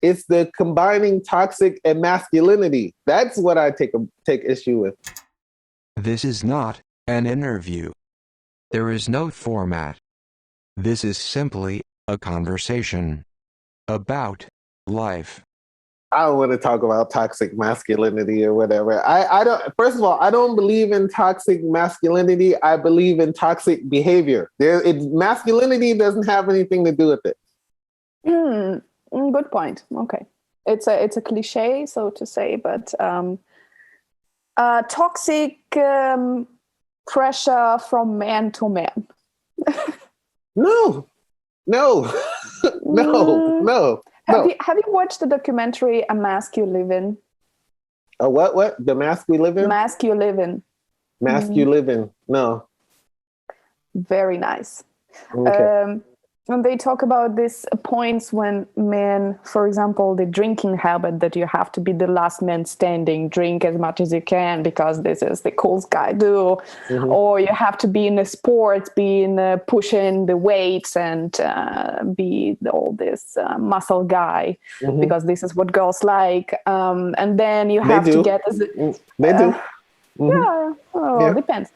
It's the combining toxic and masculinity. That's what I take issue with. This is not an interview. There is no format. This is simply a conversation about life. I don't want to talk about toxic masculinity or whatever. I don't. First of all, I don't believe in toxic masculinity. I believe in toxic behavior. Masculinity doesn't have anything to do with it. Good point. Okay, it's a cliche, so to say, but toxic pressure from man to man. No, no, no. Have you watched the documentary A Mask You Live In? What? The mask we live in? Mask You Live In. Mask you live in. No. Very nice. Okay. And they talk about these points when men, for example, the drinking habit that you have to be the last man standing, drink as much as you can because this is the cool guy do, or you have to be in the sports, be in pushing the weights and be all this muscle guy because this is what girls like. And then you have to get they do. Yeah, depends.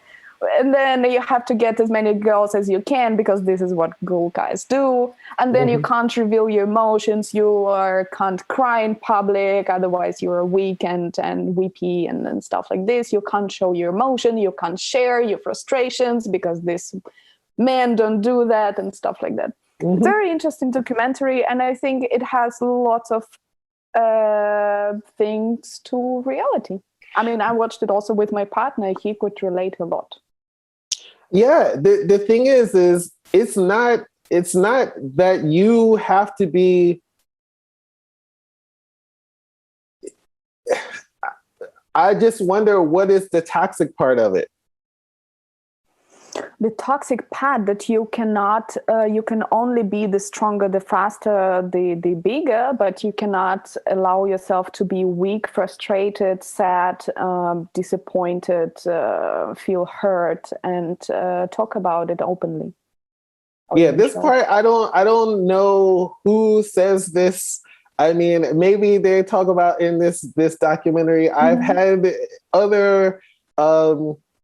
And then you have to get as many girls as you can because this is what cool guys do. And then you can't reveal your emotions. You can't cry in public. Otherwise, you're weak and weepy and stuff like this. You can't show your emotion. You can't share your frustrations because this men don't do that and stuff like that. It's a very interesting documentary. And I think it has lots of things to reality. I mean, I watched it also with my partner. He could relate a lot. Yeah, the thing is it's not that you have to be. I just wonder what is the toxic part of it. The toxic part that you cannot, you can only be the stronger, the faster, the bigger, but you cannot allow yourself to be weak, frustrated, sad, disappointed, feel hurt, and talk about it openly. Yeah, this part I don't know who says this. I mean, maybe they talk about in this documentary. I've had other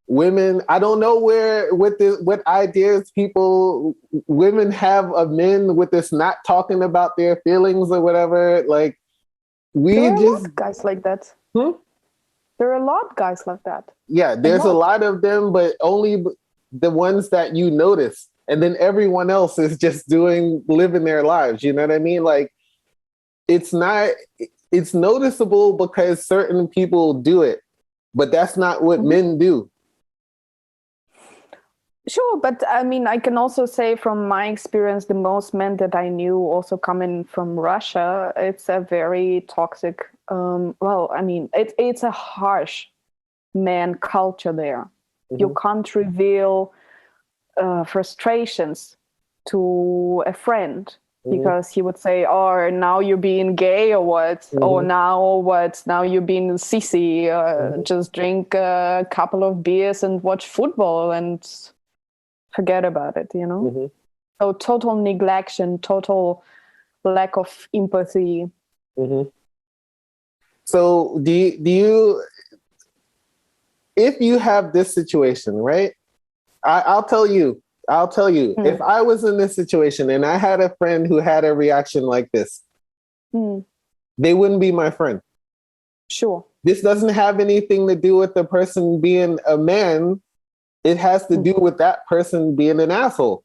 women, I don't know what ideas women have of men with this not talking about their feelings or whatever. Like there are a lot of guys like that. There are a lot of guys like that. Yeah, there's a lot of them, but only the ones that you notice. And then everyone else is just living their lives. You know what I mean? Like it's noticeable because certain people do it, but that's not what men do. Sure, but I mean, I can also say from my experience, the most men that I knew also coming from Russia, it's a very toxic, it's a harsh man culture there. You can't reveal frustrations to a friend because he would say, oh, now you're being gay or what? Or now what? Now you're being sissy, just drink a couple of beers and watch football and forget about it, you know? So total neglection, total lack of empathy. So do you, if you have this situation, right? I'll tell you, if I was in this situation and I had a friend who had a reaction like this, they wouldn't be my friend. Sure. This doesn't have anything to do with the person being a man. It has to do with that person being an asshole.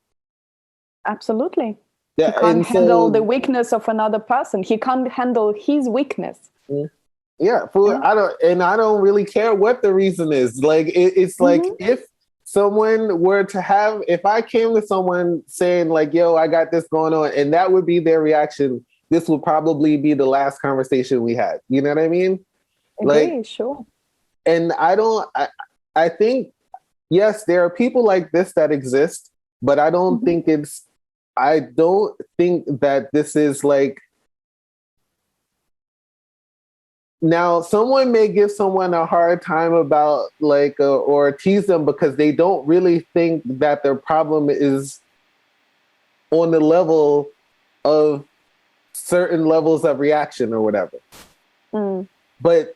Absolutely. He can't handle the weakness of another person. He can't handle his weakness. Yeah. I don't really care what the reason is. Like, it's like if someone were to if I came to someone saying like, yo, I got this going on, and that would be their reaction, this would probably be the last conversation we had. You know what I mean? Like, sure. And I think, yes, there are people like this that exist, but I don't think I don't think that this is like, now someone may give someone a hard time about like, or tease them because they don't really think that their problem is on the level of certain levels of reaction or whatever. But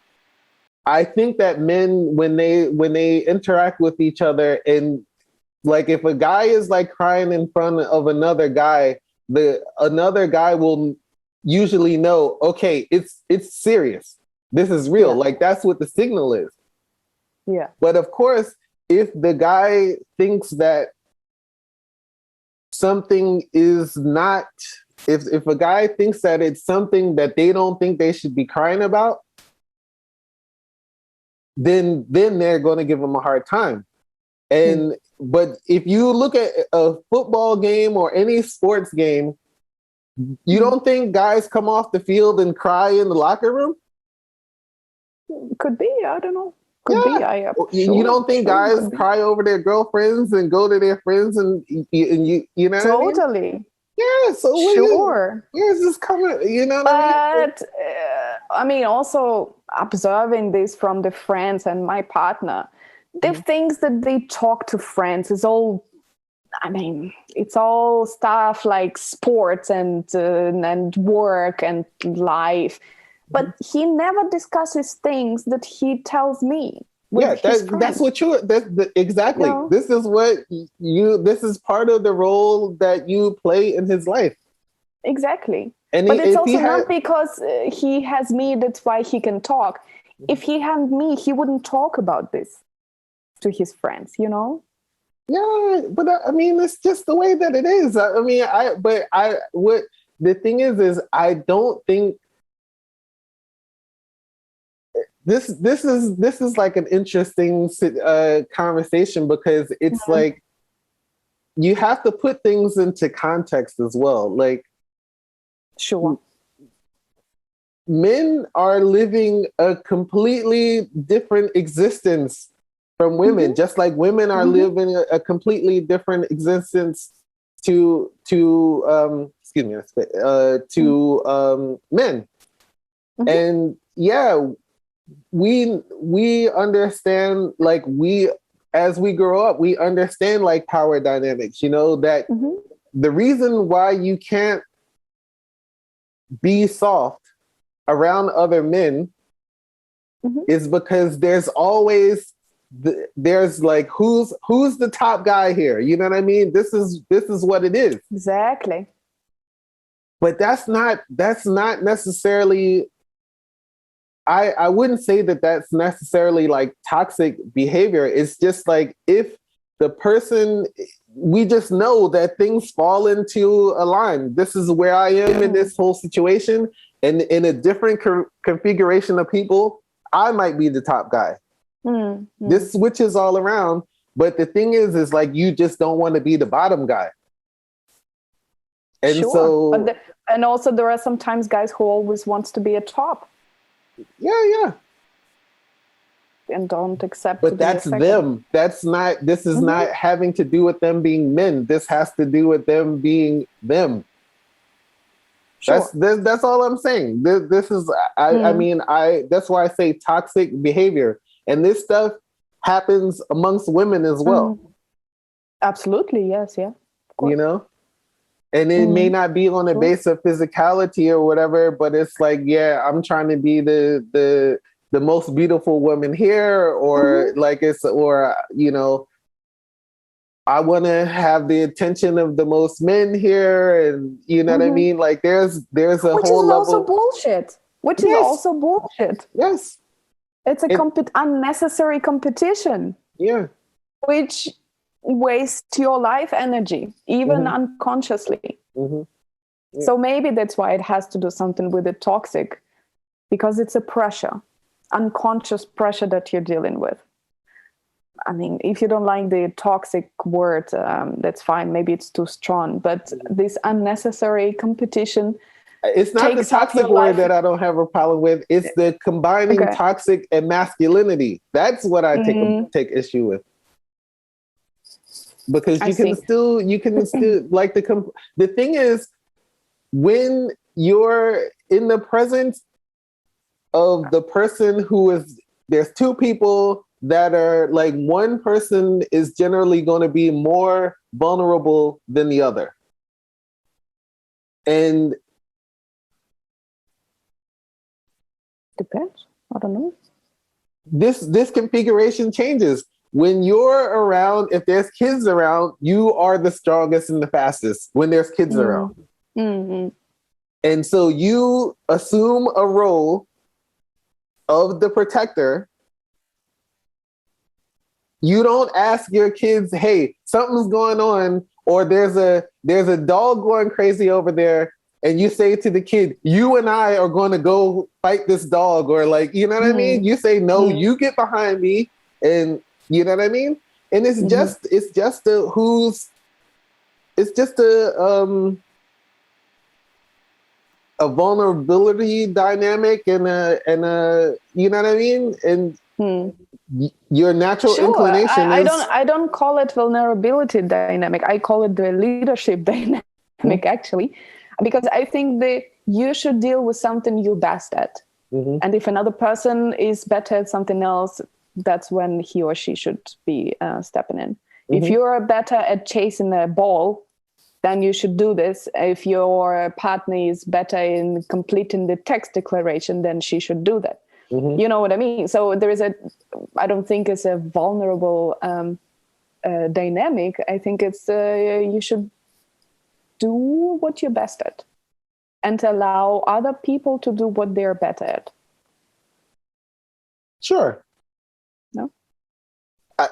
I think that men, when they interact with each other, and like if a guy is like crying in front of another guy, another guy will usually know, okay, it's serious. This is real. Yeah. Like that's what the signal is. Yeah. But of course, if the guy thinks that something is not, if a guy thinks that it's something that they don't think they should be crying about, then they're going to give him a hard time. And but if you look at a football game or any sports game, you don't think guys come off the field and cry in the locker room? Could be, I don't know. Could be. You don't think guys cry over their girlfriends and go to their friends and you know totally. What I mean? Yeah, so sure. Where's this coming? You know what I mean? But I mean, also observing this from the friends and my partner, the things that they talk to friends is all. I mean, it's all stuff like sports and work and life, but he never discusses things that he tells me. Yeah, that's what exactly. No. This is what this is part of the role that you play in his life. Exactly. But it's also not because he has me, that's why he can talk. If he had me, he wouldn't talk about this to his friends, you know? Yeah, but I mean, it's just the way that it is. I mean, what the thing is I don't think this is like an interesting conversation, because it's like you have to put things into context as well. Like, sure, men are living a completely different existence from women, just like women are living a completely different existence to men. And yeah, we understand, like, as we grow up, we understand like power dynamics, you know, that the reason why you can't be soft around other men is because there's always there's like who's the top guy here, you know what I mean? This is what it is. Exactly. But that's not necessarily, I wouldn't say that that's necessarily like toxic behavior. It's just like, if the person, we just know that things fall into a line. This is where I am in this whole situation, and in a different configuration of people, I might be the top guy. This switches all around, but the thing is like, you just don't want to be the bottom guy. And so, and also there are sometimes guys who always wants to be a top. Yeah. And don't accept. But that's them. That's not. This is not having to do with them being men. This has to do with them being them. Sure. That's all I'm saying. This is. I mean, that's why I say toxic behavior. And this stuff happens amongst women as well. Absolutely, yes, yeah. You know? And it may not be on the base of physicality or whatever, but it's like, yeah, I'm trying to be the most beautiful woman here, or you know, I want to have the attention of the most men here, and you know what I mean? Like there's a whole level. Also bullshit. Which is also bullshit. Yes. It's unnecessary competition. Yeah. Which wastes your life energy, even unconsciously. Yeah. So maybe that's why it has to do something with the toxic, because it's a pressure, unconscious pressure that you're dealing with. I mean, if you don't like the toxic word, that's fine. Maybe it's too strong, but this unnecessary competition. It's not the toxic word that I don't have a problem with. It's the combining toxic and masculinity. That's what I take issue with. Because you can still like the thing is, when you're in the presence of the person who is, there's two people that are like, one person is generally going to be more vulnerable than the other. And Depends. I don't know. This configuration changes. When you're around, if there's kids around, you are the strongest and the fastest when there's kids around. Mm-hmm. And so you assume a role of the protector. You don't ask your kids, hey, something's going on, or there's a dog going crazy over there, and you say to the kid, you and I are going to go fight this dog, or like, you know what I mean? You say, no, you get behind me, and you know what I mean? And it's just a vulnerability dynamic and a you know what I mean? And your natural inclination is... I don't call it vulnerability dynamic. I call it the leadership dynamic, actually, because I think that you should deal with something you're best at. And if another person is better at something else, that's when he or she should be stepping in. If you're better at chasing a ball, then you should do this. If your partner is better in completing the text declaration, then she should do that. You know what I mean? So I don't think it's a vulnerable dynamic. I think it's you should do what you're best at and allow other people to do what they're better at. Sure. No?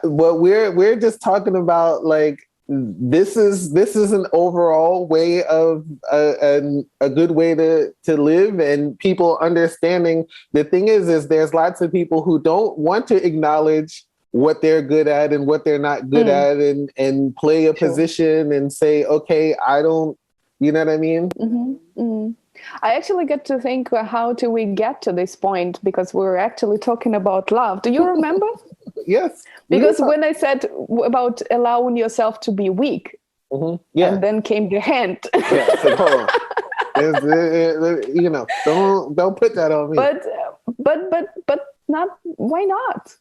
Well, we're just talking about like, this is an overall way of a good way to live, and people understanding. The thing is there's lots of people who don't want to acknowledge what they're good at and what they're not good at, and play a position and say, okay, I don't, you know what I mean? I actually get to think, how do we get to this point? Because we're actually talking about love. Do you remember? Yes. Because when I said about allowing yourself to be weak, and then came the hand. So hold on. Don't put that on me. But not. Why not?